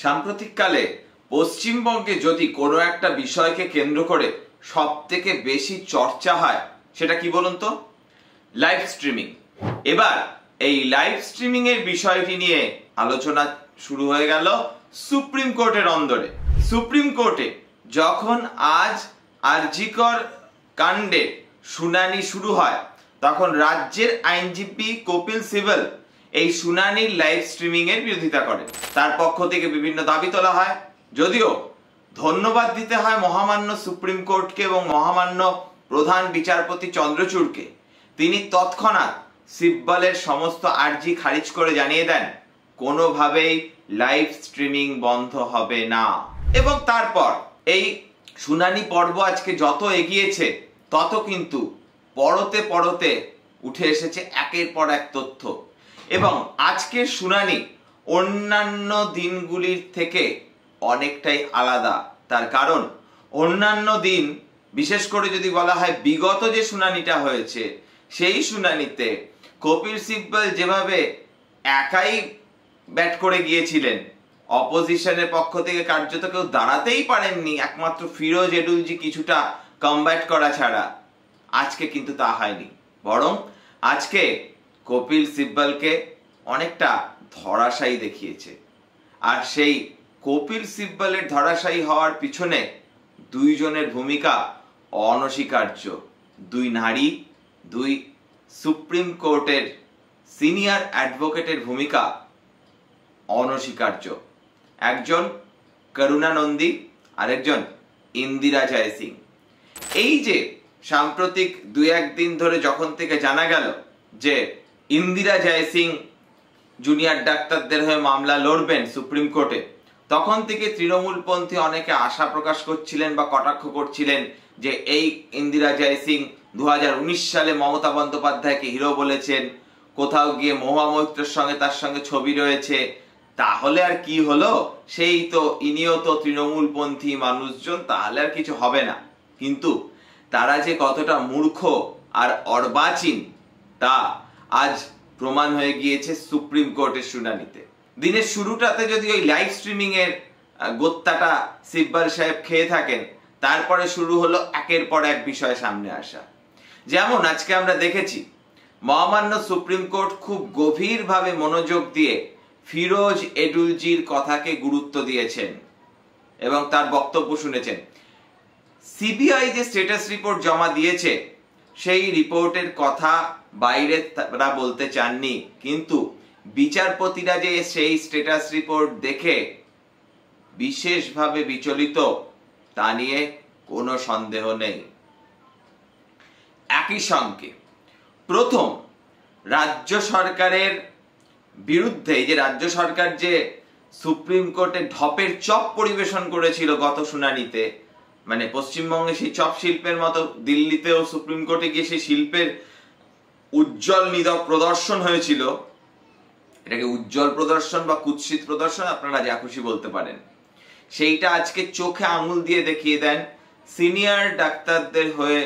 সাম্প্রতিককালে পশ্চিমবঙ্গে যদি কোনো একটা বিষয়কে কেন্দ্র করে সব থেকে বেশি চর্চা হয় সেটা কি বলুন তো? Live streaming. এবার এই লাইভ স্ট্রিমিং এর বিষয়টি নিয়ে আলোচনা শুরু হয়ে গেল সুপ্রিম কোর্টের অন্দরে। সুপ্রিম কোর্টে যখন আজ আরজিকর কাণ্ডে শুনানি শুরু হয় তখন রাজ্যের আইনজীবী কপিল সিবাল এই শুনানির লাইভ স্ট্রিমিং এর বিরোধিতা করেন। তার পক্ষ থেকে বিভিন্ন দাবি তোলা হয়, যদিও ধন্যবাদ দিতে হয় মহামান্য সুপ্রিম কোর্টকে এবং মহামান্য প্রধান বিচারপতি চন্দ্রচূড়কে। তিনি তৎক্ষণাৎ সিব্বলের সমস্ত আর্জি খারিজ করে জানিয়ে দেন কোনোভাবেই লাইভ স্ট্রিমিং বন্ধ হবে না। এবং তারপর এই শুনানি পর্ব আজকে যত এগিয়েছে তত কিন্তু পরতে পরতে উঠে এসেছে একের পর এক তথ্য। এবং আজকের শুনানি অন্যান্য দিনগুলির থেকে অনেকটাই আলাদা। তার কারণ অন্যান্য দিন, বিশেষ করে যদি বলা হয় বিগত যে শুনানিটা হয়েছে, সেই শুনানিতে কপিল সিব্বল যেভাবে একাই ব্যাট করে গিয়েছিলেন, অপোজিশনের পক্ষ থেকে কার্যত কেউ দাঁড়াতেই পারেননি, একমাত্র ফিরোজ এডুলজি কিছুটা কমব্যাট করা ছাড়া। আজকে কিন্তু তা হয়নি, বরং আজকে কপিল সিব্বলকে অনেকটা ধরাশায়ী দেখিয়েছে। আর সেই কপিল সিব্বলের ধরাশায়ী হওয়ার পিছনে দুইজনের ভূমিকা অনস্বীকার্য। দুই নারী, দুই সুপ্রিম কোর্টের সিনিয়র অ্যাডভোকেটের ভূমিকা অনস্বীকার্য। একজন করুণা নন্দী, আরেকজন ইন্দিরা জয়সিং। এই যে সাম্প্রতিক দুই একদিন ধরে যখন থেকে জানা গেল যে ইন্দিরা জয়সিং জুনিয়র ডাক্তারদের হয়ে মামলা লড়বেন সুপ্রিম কোর্টে, তখন থেকে তৃণমূলপন্থী অনেকে আশা প্রকাশ করছিলেন বা কটাক্ষ করছিলেন যে এই ইন্দিরা জয়সিং 2019 সালে মমতা বন্দ্যোপাধ্যায়কে হিরো বলেছেন, কোথাও গিয়ে মহুয়া মৈত্রের সঙ্গে তার সঙ্গে ছবি রয়েছে, তাহলে আর কি হলো, সেই তো ইনিও তো তৃণমূলপন্থী মানুষজন, তাহলে আর কিছু হবে না। কিন্তু তারা যে কতটা মূর্খ আর অর্বাচীন তা আজ প্রমাণ হয়ে গিয়েছে সুপ্রিম কোর্টের শুনানিতে। দিনের শুরুটাতে যদি ওই লাইভ স্ট্রিমিং এর গোত্তাটা সিব্বল সাহেব খেয়ে থাকেন, তারপরে শুরু হলো একের পর এক বিষয় সামনে আসা। যেমন আজকে আমরা দেখেছি মহামান্য সুপ্রিম কোর্ট খুব গভীরভাবে মনোযোগ দিয়ে ফিরোজ এডুলজির কথাকে গুরুত্ব দিয়েছেন এবং তার বক্তব্য শুনেছেন। সিবিআই যে স্ট্যাটাস রিপোর্ট জমা দিয়েছে সেই রিপোর্টের কথা বাইরে তারা বলতে চাননি, কিন্তু বিচারপতিরা যে সেই স্ট্যাটাস রিপোর্ট দেখে বিশেষভাবে বিচলিত তা নিয়ে কোনো সন্দেহ নেই। একই সঙ্গে প্রথম রাজ্য সরকারের বিরুদ্ধে, যে রাজ্য সরকার যে সুপ্রিম কোর্টে ঢপের চপ পরিবেশন করেছিল গত শুনানিতে, মানে পশ্চিমবঙ্গে সেই চপ শিল্পের মতো দিল্লিতেও সুপ্রিম কোর্টে গিয়ে সেই শিল্পের উজ্জ্বল নিদক প্রদর্শন হয়েছিল। এটাকে উজ্জ্বল প্রদর্শন বা কুৎসিত প্রদর্শন আপনারা যা খুশি বলতে পারেন, সেইটা আজকে চোখে আঙুল দিয়ে দেখিয়ে দেন সিনিয়র ডাক্তারদের হয়ে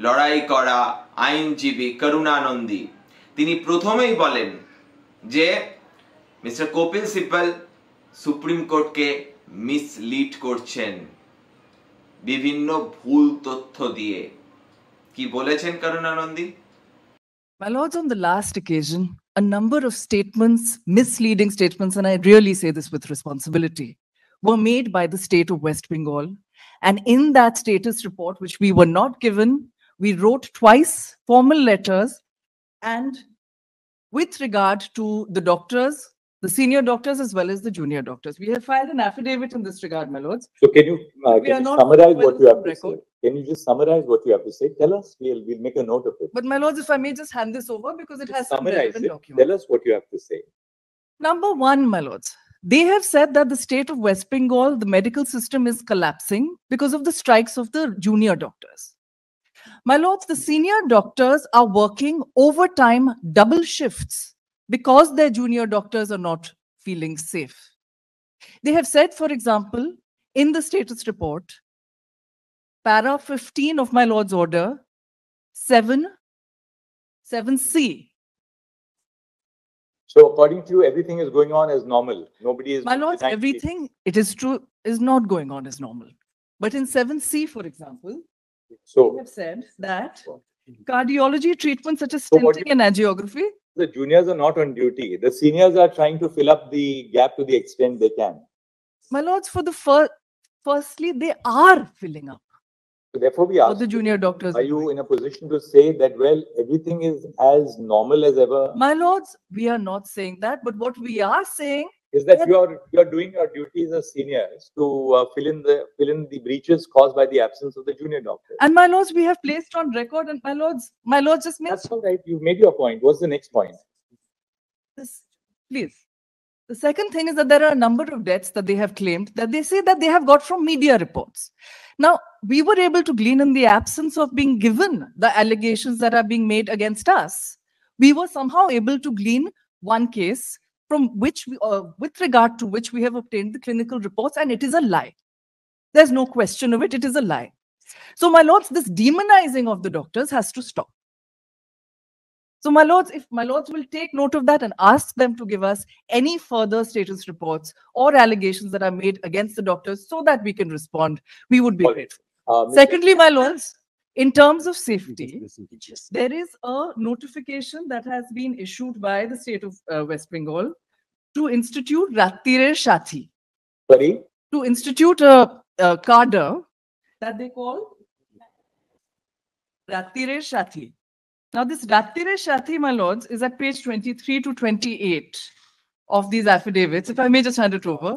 লড়াই করা আইনজীবী করুণা নন্দী। তিনি প্রথমেই বলেন যে মিস্টার কপিল সিব্বল সুপ্রিম কোর্টকে মিসলিড করছেন বিভিন্ন ভুল তথ্য দিয়ে। কি বলেছেন করুণা Nandi? My lords, on the last occasion, a number of statements, misleading statements, and I really say this with responsibility, were made by the state of West Bengal. And in that status report, which we were not given, we wrote twice formal letters. And with regard to the doctors, the senior doctors as well as the junior doctors, we have filed an affidavit in this regard, my lords. So can you summarize what you have to say? Can you just summarize what you have to say? Tell us, we'll make a note of it. But my lords, if I may just hand this over, because it has some relevant documents. Tell us what you have to say. Number one, my lords, they have said that the state of West Bengal, the medical system is collapsing because of the strikes of the junior doctors. My lords, the senior doctors are working overtime double shifts because their junior doctors are not feeling safe. They have said, for example, in the status report, para 15 of my lord's order, 7C, So according to you, everything is going on as normal. Nobody is. My lords, everything, it is true, is not going on as normal. But in 7C, for example, So we have said that cardiology treatments such as So what stenting and angiography, the juniors are not on duty. The seniors are trying to fill up the gap to the extent they can. my lords, for the firstly, they are filling up. So therefore, we For ask, the junior doctors. are you in a position to say that, well, everything is as normal as ever? My lords, we are not saying that, but what we are saying Is that you're doing your duties as seniors to fill in the breaches caused by the absence of the junior doctors? and my lords, we have placed on record, and my lords just made That's all right. You made your point. What's the next point? this, please. The second thing is that there are a number of deaths that they have claimed that they say that they have got from media reports. Now, we were able to glean in the absence of being given the allegations that are being made against us. We were somehow able to glean one case from which, with regard to which we have obtained the clinical reports, and it is a lie. There's no question of it. It is a lie. So, my lords, this demonizing of the doctors has to stop. So, my lords, if my lords will take note of that and ask them to give us any further status reports or allegations that are made against the doctors so that we can respond, we would be grateful. Secondly, my lords, in terms of safety, there is a notification that has been issued by the state of West Bengal to institute Rattire Shathi. Sorry? To institute a cadre that they call Rattire Shathi. Now, this Rattire Shathi, my lords, is at page 23 to 28 of these affidavits. If I may just hand it over.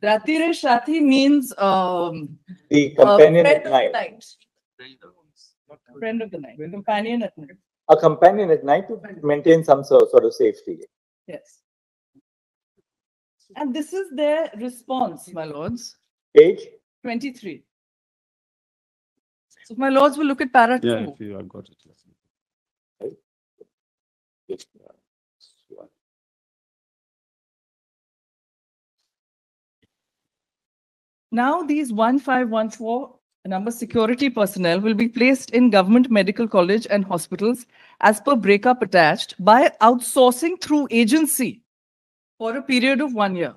Rattire Shathi means the companion at night. Friend of the night. Companion at night. A companion at night to maintain some sort of safety. Yes. And this is their response, my lords. Page 23. So, my lords will look at para 2. Yeah, if you have got it. Now, these 1514 number security personnel will be placed in government medical college and hospitals as per breakup attached by outsourcing through agency for a period of 1 year.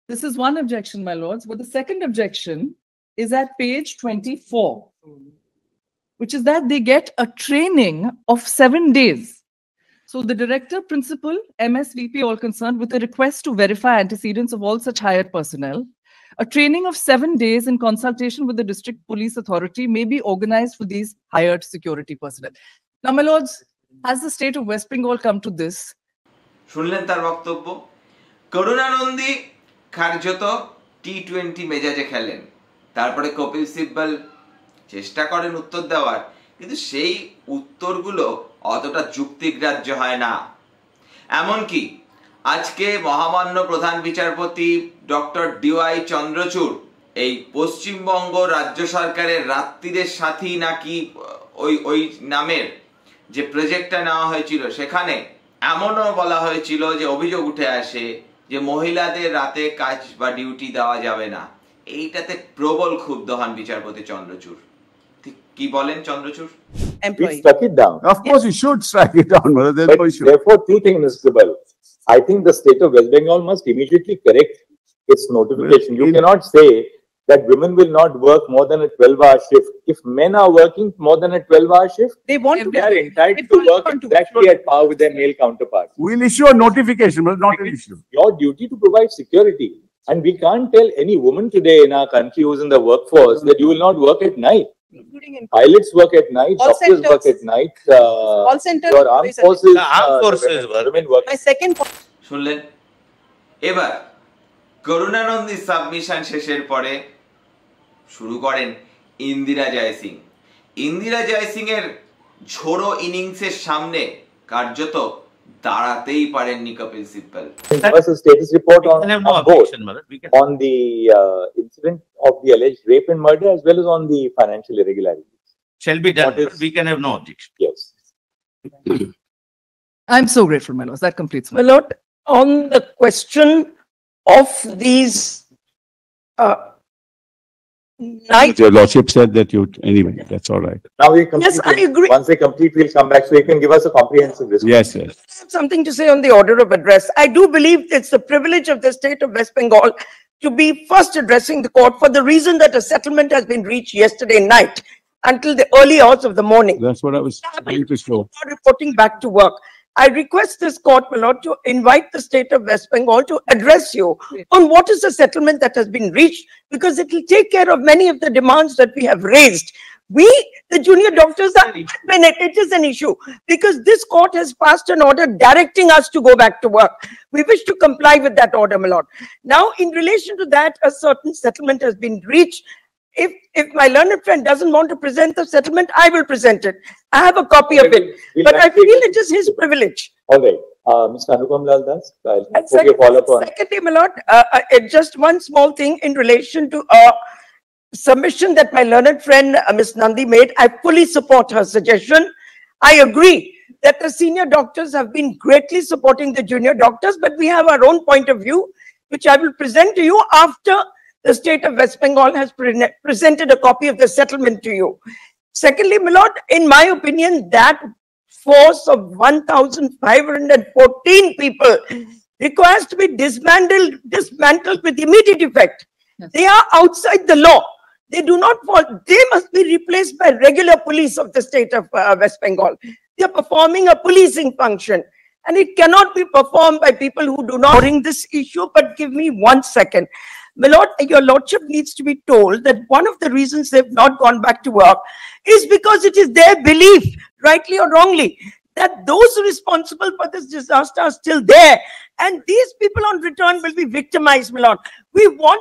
This is one objection, my lords. But the second objection is at page 24, which is that they get a training of 7 days. So the director, principal, MSVP, all concerned, with a request to verify antecedents of all such hired personnel, a training of 7 days in consultation with the district police authority may be organized for these hired security personnel. Now, my lords, has the state of West Bengal come to this? শুনলেন তার বক্তব্য। করুণানন্দী কার্যত T20 মেজাজে খেলেন, তারপরে কপিল সিব্বল চেষ্টা করেন উত্তর দেওয়ার, কিন্তু সেই উত্তরগুলো অতটা যুক্তিগ্রাহ্য হয় না। এমনকি আজকে মহামান্য প্রধান বিচারপতি ডক্টর DY চন্দ্রচূড় এই পশ্চিমবঙ্গ রাজ্য সরকারের রাত্রিরের সাথী নাকি ওই নামের যে প্রজেক্টটা নেওয়া হয়েছিল, সেখানে এমনও বলা হয়েছিল যে অভিযোগ উঠে আসে যে মহিলাদের রাতে কাজ বা ডিউটি দেওয়া যাবে না। এইটাতে প্রবল ক্ষুব্ধ হন বিচারপতি চন্দ্রচূড়। কি বলেন Chandrachur? We struck it down. Of course, you should strike it down. But therefore, two things, Mr. Bal. I think the state of West Bengal must immediately correct its notification. You cannot say that women will not work more than a 12-hour shift. If men are working more than a 12-hour shift, They want to. they are entitled to work exactly at par with their male counterparts. We'll issue a notification, but not an issue. Your duty to provide security. And we can't tell any woman today in our country who's in the workforce that you will not work at night. Pilots work at night, doctors work at night, your armed forces, women work. My second point. শুনলেন? এবার Karuna Nundy submission শেষের পরে শুরু করেন ইন্দিরা জয়সিং। ইন্দিরা জয়সিং এর ঝোড়ো ইনিংসের সামনে কার্যত দাঁড়াতেই পারেননি Kapil Sibal. A status report on both, on the incident of the alleged rape and murder as well as on the financial irregularities. Shall be done. We can have no objection. Yes. I'm so grateful, my lords. That completes my. My lord, on the question of these night. Your lordship said that you, anyway, that's all right. Now we complete. Yes, I agree. Once they complete, we'll come back, so you can give us a comprehensive response. Yes, yes. I have something to say on the order of address. I do believe it's the privilege of the state of West Bengal to be first addressing the court for the reason that a settlement has been reached yesterday night until the early hours of the morning. That's what I was trying to show. Reporting back to work. I request this court, my lord, to invite the state of West Bengal to address you on what is the settlement that has been reached, because it will take care of many of the demands that we have raised. We, the junior doctors, are it is an issue because this court has passed an order directing us to go back to work. We wish to comply with that order, my lord. Now, in relation to that, a certain settlement has been reached. If my learned friend doesn't want to present the settlement, I will present it. I have a copy of it, but I feel it is his privilege. All right, Mr. Anupam Lal Das, I'll put your follow-up on. Secondly, my lord, just one small thing in relation to submission that my learned friend, Ms. Nandi made. I fully support her suggestion. I agree that the senior doctors have been greatly supporting the junior doctors, but we have our own point of view, which I will present to you after the state of West Bengal has presented a copy of the settlement to you. Secondly, my lord, in my opinion, that force of 1,514 people requires to be dismantled with immediate effect. Yes. They are outside the law. They do not fall. They must be replaced by regular police of the state of West Bengal. They are performing a policing function, and it cannot be performed by people who do not bring this issue. But give me 1 second. My lord, your lordship needs to be told that one of the reasons they've not gone back to work is because it is their belief, rightly or wrongly, that those responsible for this disaster are still there. And these people on return will be victimized, my lord. We want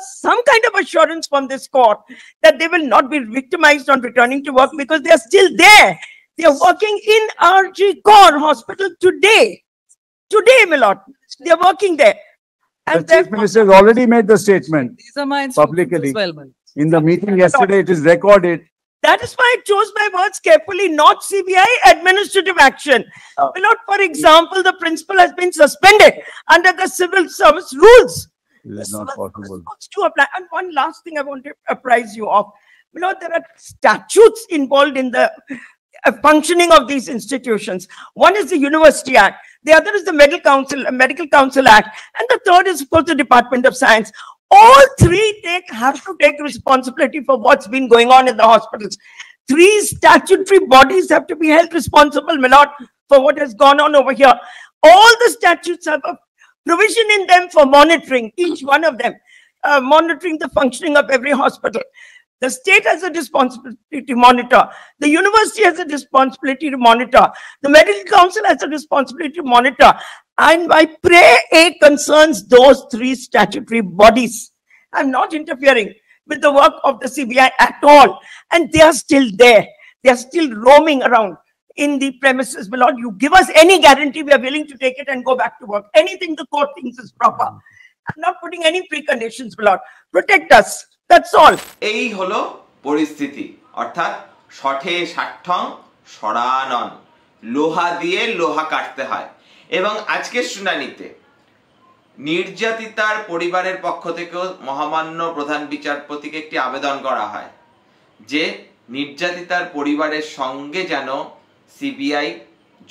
some kind of assurance from this court that they will not be victimized on returning to work because they are still there. They are working in RG Kaur Hospital today. Today, my lord, they are working there. And the Chief Minister has already made the statement. These are my publicly. Well, in the meeting yesterday, it is recorded. That is why I chose my words carefully, not CBI administrative action. My lord, for example, the principal has been suspended under the civil service rules. This is not possible. To apply. And one last thing I want to apprise you of. My lord, there are statutes involved in the functioning of these institutions. One is the University Act. The other is the Medical Council Act. And the third is, of course, the Department of Science. All three have to take responsibility for what's been going on in the hospitals. Three statutory bodies have to be held responsible, my lord, for what has gone on over here. All the statutes have a provision in them for monitoring, each one of them, monitoring the functioning of every hospital. The state has a responsibility to monitor. The university has a responsibility to monitor. The Medical Council has a responsibility to monitor. And my prayer concerns those three statutory bodies. I'm not interfering with the work of the CBI at all. And they are still there. They are still roaming around in the premises. My lord, you give us any guarantee, we are willing to take it and go back to work. Anything the court thinks is proper. I'm not putting any preconditions, my lord. Protect us. That's all. এই হলো পরিস্থিতি, অর্থাৎ শঠে ষাঠ্যং সরানন, লোহা দিয়ে লোহা কাটতে হয়। এবং আজকের শুনানিতে নির্যাতিতার পরিবারের পক্ষ থেকেও মহামান্য প্রধান বিচারপতিকে একটি আবেদন করা হয় যে নির্যাতিতার পরিবারের সঙ্গে যেন সিবিআই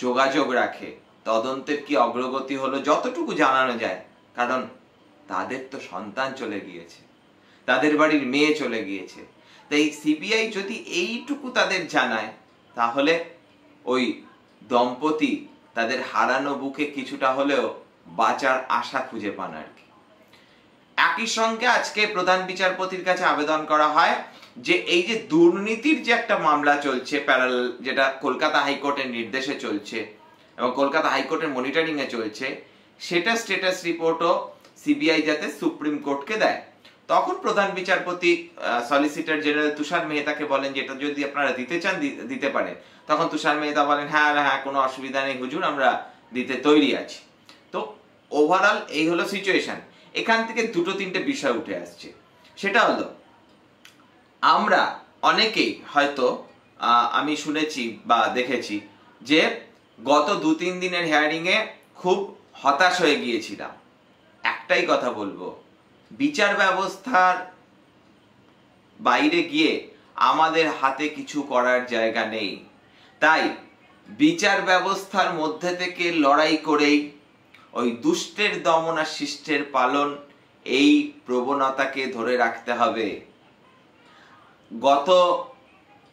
যোগাযোগ রাখে, তদন্তের কি অগ্রগতি হলো যতটুকু জানানো যায়, কারণ তাদের তো সন্তান চলে গিয়েছে, তাদের বাড়ির মেয়ে চলে গিয়েছে। তাই সিবিআই যদি এইটুকু তাদের জানায় তাহলে ওই দম্পতি তাদের হারানো বুকে কিছুটা হলেও বাঁচার আশা খুঁজে পান আর কি। একই সঙ্গে আজকে প্রধান বিচারপতির কাছে আবেদন করা হয় যে এই যে দুর্নীতির যে একটা মামলা চলছে প্যারালাল, যেটা কলকাতা হাইকোর্টের নির্দেশে চলছে এবং কলকাতা হাইকোর্টের মনিটরিং এ চলছে, সেটা স্ট্যাটাস রিপোর্টও সিবিআই যাতে সুপ্রিম কোর্টকে দেয়। তখন প্রধান বিচারপতি সলিসিটর জেনারেল তুষার মেহতাকে বলেন যে এটা যদি আপনারা দিতে চান দিতে পারেন। তখন তুষার মেহতা বলেন হ্যাঁ হ্যাঁ কোনো অসুবিধা নেই হুজুর, আমরা দিতে তৈরি আছি। তো ওভারঅল এই হলো সিচুয়েশন। এখান থেকে দুটো তিনটে বিষয় উঠে আসছে। সেটা হলো আমরা অনেকেই হয়তো আমি শুনেছি বা দেখেছি যে গত 2-3 দিনের হিয়ারিং এ খুব হতাশ হয়ে গিয়েছিলাম। একটাই কথা বলবো, বিচার ব্যবস্থার বাইরে গিয়ে আমাদের হাতে কিছু করার জায়গা নেই। তাই বিচার ব্যবস্থার মধ্যে থেকে লড়াই করেই ওই দুষ্টের দমন আর শিষ্টের পালন, এই প্রবণতাকে ধরে রাখতে হবে। গত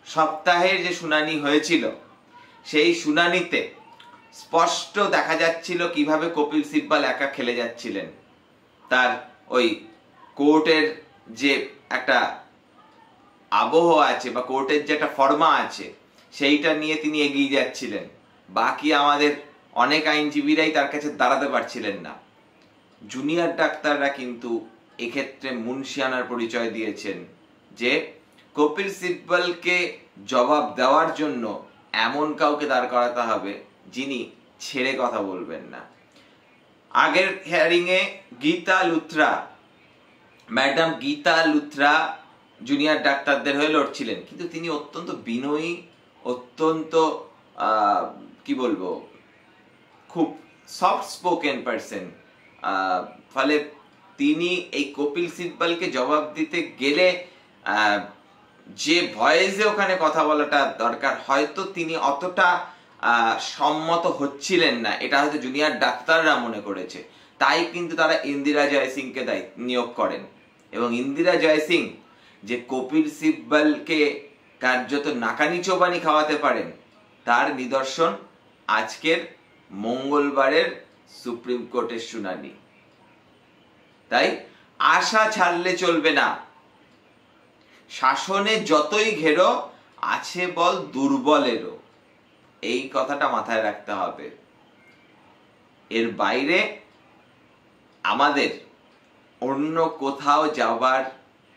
সপ্তাহের যে শুনানি হয়েছিল, সেই শুনানিতে স্পষ্ট দেখা যাচ্ছিল কিভাবে কপিল সিব্বল একা খেলে যাচ্ছিলেন। তার ওই কোর্টের যে একটা আবহ আছে বা কোর্টের যে একটা ফর্মা আছে, সেইটা নিয়ে তিনি এগিয়ে যাচ্ছিলেন। বাকি আমাদের অনেক আইনজীবীরাই তার কাছে দাঁড়াতে পারছিলেন না। জুনিয়র ডাক্তাররা কিন্তু এক্ষেত্রে মুনশিয়ানার পরিচয় দিয়েছেন যে কপিল সিব্বলকে জবাব দেওয়ার জন্য এমন কাউকে দাঁড় করাতে হবে যিনি ছেড়ে কথা বলবেন না। আগের হিয়ারিং এ ম্যাডাম গীতা লুথরা জুনিয়র ডাক্তারদের হয়ে লড়ছিলেন, কিন্তু তিনি অত্যন্ত বিনয়ী, অত্যন্ত কি বলবো, খুব সফট স্পোকেন পারসন। ফলে তিনি এই কপিল সিব্বলকে জবাব দিতে গেলে যে ভয়েসে ওখানে কথা বলাটা দরকার, হয়তো তিনি অতটা সম্মত হচ্ছিলেন না, এটা হয়তো জুনিয়র ডাক্তাররা মনে করেছে। তাই কিন্তু তারা ইন্দিরা জয়সিংকে নিয়োগ করেন, এবং ইন্দিরা জয়সিং যে কপিল সিব্বলকে কার্যত নাকানি চোবানি খাওয়াতে পারেন, তার নিদর্শন আজকের মঙ্গলবারের সুপ্রিম কোর্টের শুনানি। তাই আশা ছাড়লে চলবে না। শাসনে যতই ঘেরো, আছে বল দুর্বলেরও, এই কথাটা মাথায় রাখতে হবে। এর বাইরে আমাদের অন্য কোথাও যাবার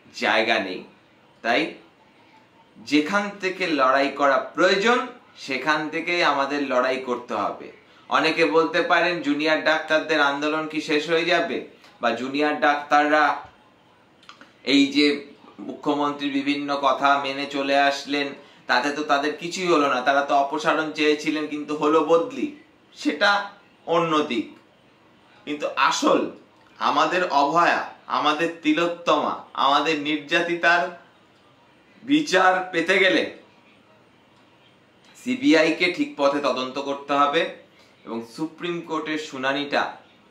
জায়গা নেই। তাই যেখান থেকে লড়াই করা প্রয়োজন, সেখান থেকে আমাদের লড়াই করতে হবে। অনেকে বলতে পারেন জুনিয়র ডাক্তারদের আন্দোলন কি শেষ হয়ে যাবে, বা জুনিয়র ডাক্তাররা এই যে মুখ্যমন্ত্রী বিভিন্ন কথা মেনে চলে আসলেন, তাতে তো তাদের কিছুই হলো না, তারা তো অপসারণ চেয়েছিলেন কিন্তু হলো বদলি, সেটা অন্য দিক। কিন্তু আসল আমাদের অভয়া, আমাদের তিলোত্তমা, আমাদের নির্যাতিতার বিচার পেতে গেলে সিবিআই কে ঠিক পথে তদন্ত করতে হবে, এবং সুপ্রিম কোর্টের শুনানিটা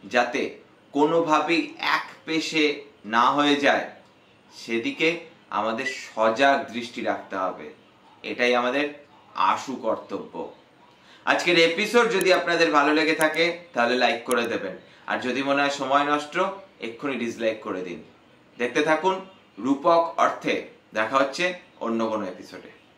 যাতে কোনোভাবেই এক পেশে না হয়ে যায়, সেদিকে আমাদের সজাগ দৃষ্টি রাখতে হবে। এটাই আমাদের আশু কর্তব্য। আজকের এপিসোড যদি আপনাদের ভালো লেগে থাকে তাহলে লাইক করে দেবেন, আর যদি মনে হয় সময় নষ্ট, এক্ষুনি ডিসলাইক করে দিন। দেখতে থাকুন রূপক অর্থে। দেখা হচ্ছে অন্য কোনো এপিসোডে।